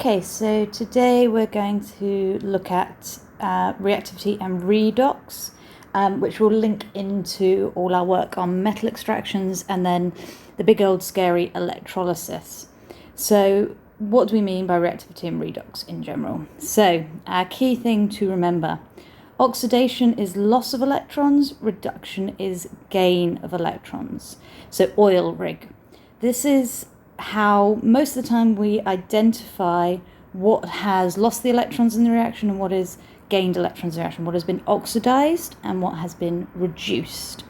Okay, so today we're going to look at reactivity and redox, which will link into all our work on metal extractions and then the big old scary electrolysis. So what do we mean by reactivity and redox in general? So our key thing to remember: oxidation is loss of electrons, reduction is gain of electrons. So oil rig. This is how most of the time we identify what has lost the electrons in the reaction and what has gained electrons in the reaction, what has been oxidized and what has been reduced.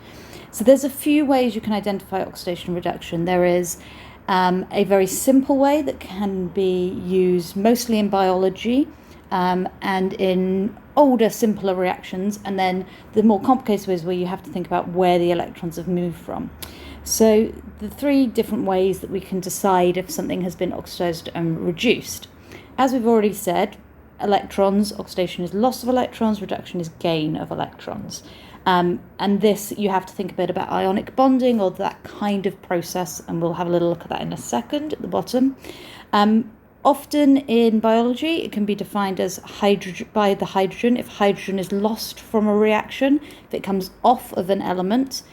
So there's a few ways you can identify oxidation and reduction. There is a very simple way that can be used mostly in biology and in older, simpler reactions, and then the more complicated ways where you have to think about where the electrons have moved from. So the three different ways that we can decide if something has been oxidized and reduced. As we've already said, electrons, oxidation is loss of electrons, reduction is gain of electrons. And this, you have to think a bit about ionic bonding or that kind of process, and we'll have a little look at that in a second at the bottom. Often in biology, it can be defined as hydrogen by the hydrogen. If hydrogen is lost from a reaction, if it comes off of an element,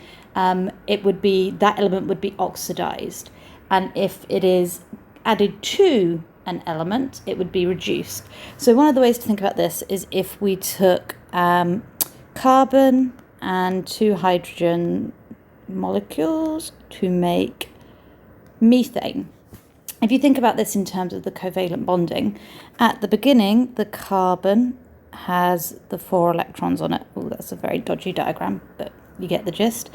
it would be, that element would be oxidized. And if it is added to an element, it would be reduced. So one of the ways to think about this is if we took carbon and two hydrogen molecules to make methane. If you think about this in terms of the covalent bonding, at the beginning, the carbon has the 4 electrons on it. Oh, that's a very dodgy diagram, but you get the gist.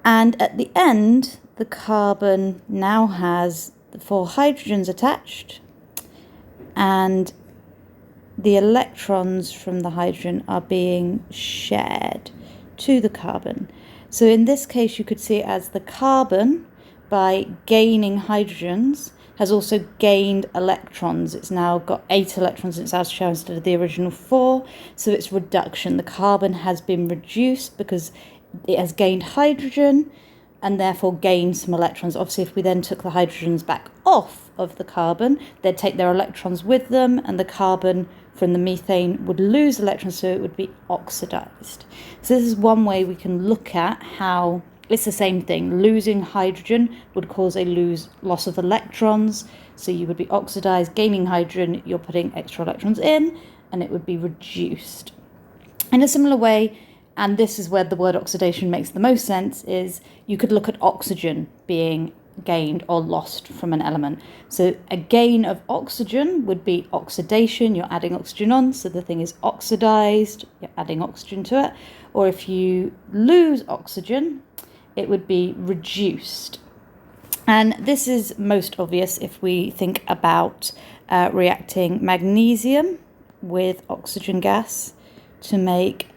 And at the end, the carbon now has the 4 hydrogens attached, and the electrons from the hydrogen are being shared to the carbon. So in this case, you could see it as the carbon, by gaining hydrogens, has also gained electrons. It's now got 8 electrons in its outer shell instead of the original 4. So it's reduction. The carbon has been reduced because it has gained hydrogen and therefore gained some electrons. Obviously, if we then took the hydrogens back off of the carbon, they'd take their electrons with them, and the carbon from the methane would lose electrons, so it would be oxidized. So this is one way we can look at how it's the same thing. Losing hydrogen would cause a loss of electrons, so you would be oxidized. Gaining hydrogen, you're putting extra electrons in, and it would be reduced. In a similar way, and this is where the word oxidation makes the most sense, is you could look at oxygen being gained or lost from an element. So a gain of oxygen would be oxidation. You're adding oxygen on, so the thing is oxidized. You're adding oxygen to it. Or if you lose oxygen, it would be reduced. And this is most obvious if we think about reacting magnesium with oxygen gas to make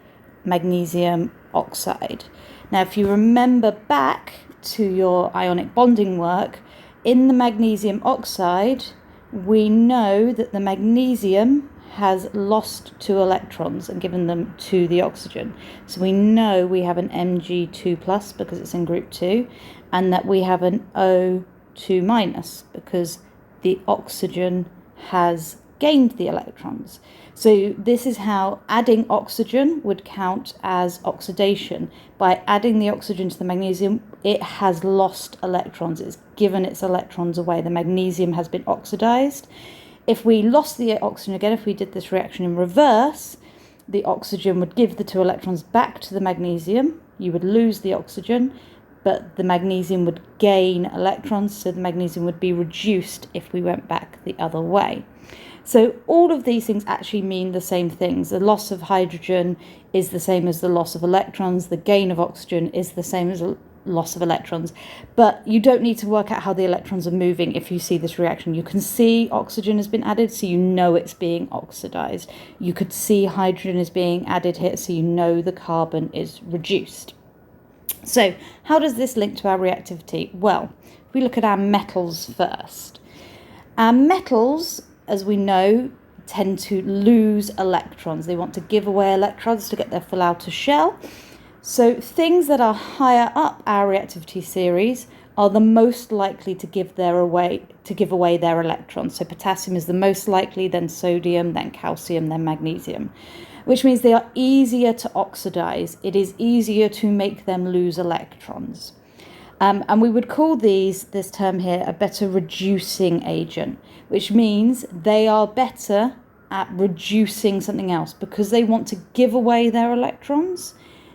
magnesium oxide. Now, if you remember back to your ionic bonding work, in the magnesium oxide, we know that the magnesium has lost 2 electrons and given them to the oxygen. So we know we have an Mg2+ because it's in group 2, and that we have an O2- because the oxygen has gained the electrons. So this is how adding oxygen would count as oxidation. By adding the oxygen to the magnesium, it has lost electrons. It's given its electrons away. The magnesium has been oxidized. If we lost the oxygen again, if we did this reaction in reverse, the oxygen would give the 2 electrons back to the magnesium. You would lose the oxygen, but the magnesium would gain electrons, so the magnesium would be reduced if we went back the other way. So all of these things actually mean the same things. The loss of hydrogen is the same as the loss of electrons. The gain of oxygen is the same as a loss of electrons. But you don't need to work out how the electrons are moving if you see this reaction. You can see oxygen has been added, so you know it's being oxidized. You could see hydrogen is being added here, so you know the carbon is reduced. So how does this link to our reactivity? Well, if we look at our metals first. Our metals, as we know, tend to lose electrons. They want to give away electrons to get their full outer shell. So things that are higher up our reactivity series are the most likely to give away their electrons. So potassium is the most likely, then sodium, then calcium, then magnesium, which means they are easier to oxidize. It is easier to make them lose electrons. And we would call this term here, a better reducing agent, which means they are better at reducing something else. Because they want to give away their electrons,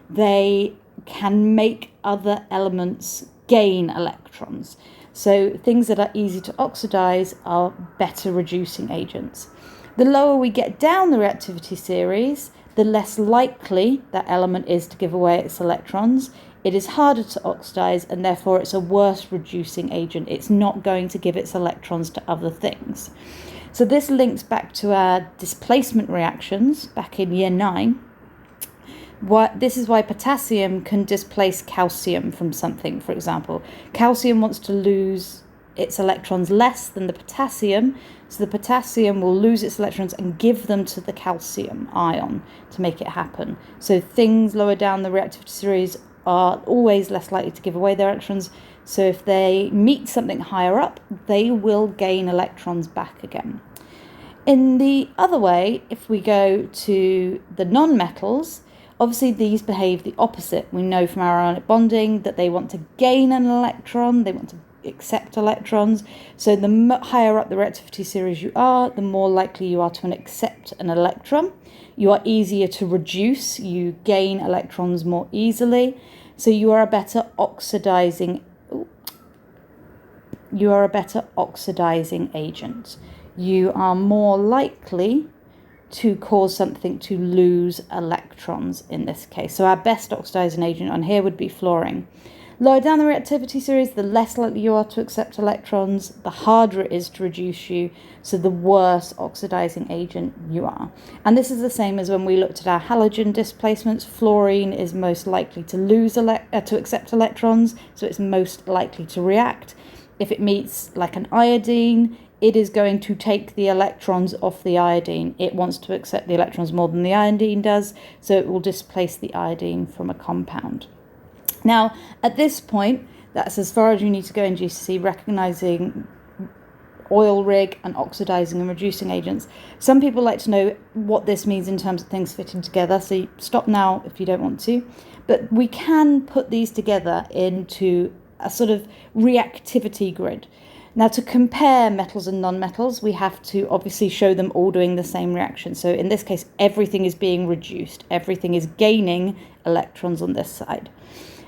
they can make other elements gain electrons. So things that are easy to oxidize are better reducing agents. The lower we get down the reactivity series, the less likely that element is to give away its electrons. It is harder to oxidize, and therefore it's a worse reducing agent. It's not going to give its electrons to other things. So this links back to our displacement reactions back in year 9. This is why potassium can displace calcium from something, for example. Calcium wants to lose its electrons less than the potassium, so the potassium will lose its electrons and give them to the calcium ion to make it happen. So things lower down the reactivity series are always less likely to give away their electrons. So if they meet something higher up, they will gain electrons back again. In the other way, if we go to the non-metals, obviously these behave the opposite. We know from our ionic bonding that they want to gain an electron, they want to accept electrons. So the higher up the reactivity series you are, the more likely you are to accept an electron. You are easier to reduce, you gain electrons more easily. So you are a better oxidizing agent. You are more likely to cause something to lose electrons in this case. So our best oxidizing agent on here would be fluorine. Lower down the reactivity series, the less likely you are to accept electrons, the harder it is to reduce you, so the worse oxidizing agent you are. And this is the same as when we looked at our halogen displacements. Fluorine is most likely to accept electrons, so it's most likely to react. If it meets like an iodine, it is going to take the electrons off the iodine. It wants to accept the electrons more than the iodine does, so it will displace the iodine from a compound. Now, at this point, that's as far as you need to go in GCSE, recognizing oil rig and oxidizing and reducing agents. Some people like to know what this means in terms of things fitting together, so you stop now if you don't want to. But we can put these together into a sort of reactivity grid. Now, to compare metals and non-metals, we have to obviously show them all doing the same reaction. So in this case, everything is being reduced. Everything is gaining electrons on this side.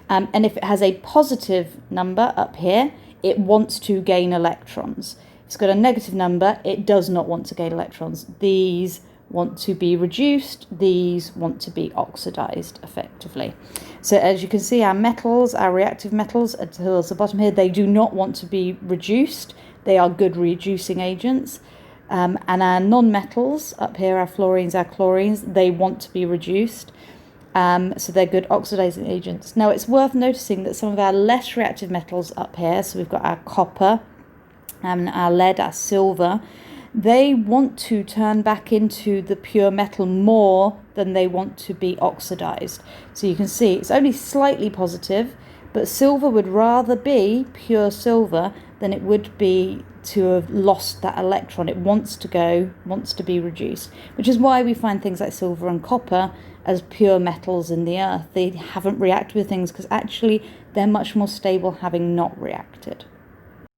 And if it has a positive number up here, it wants to gain electrons. If it's got a negative number, it does not want to gain electrons. These want to be reduced, these want to be oxidized effectively. So as you can see, our metals, our reactive metals towards the bottom here, they do not want to be reduced. They are good reducing agents. And our non-metals up here, our fluorines, our chlorines, they want to be reduced. So they're good oxidizing agents. Now it's worth noticing that some of our less reactive metals up here, so we've got our copper and our lead, our silver, they want to turn back into the pure metal more than they want to be oxidized. So you can see it's only slightly positive, but silver would rather be pure silver than it would be to have lost that electron. It wants to be reduced, which is why we find things like silver and copper as pure metals in the earth. They haven't reacted with things because actually they're much more stable having not reacted.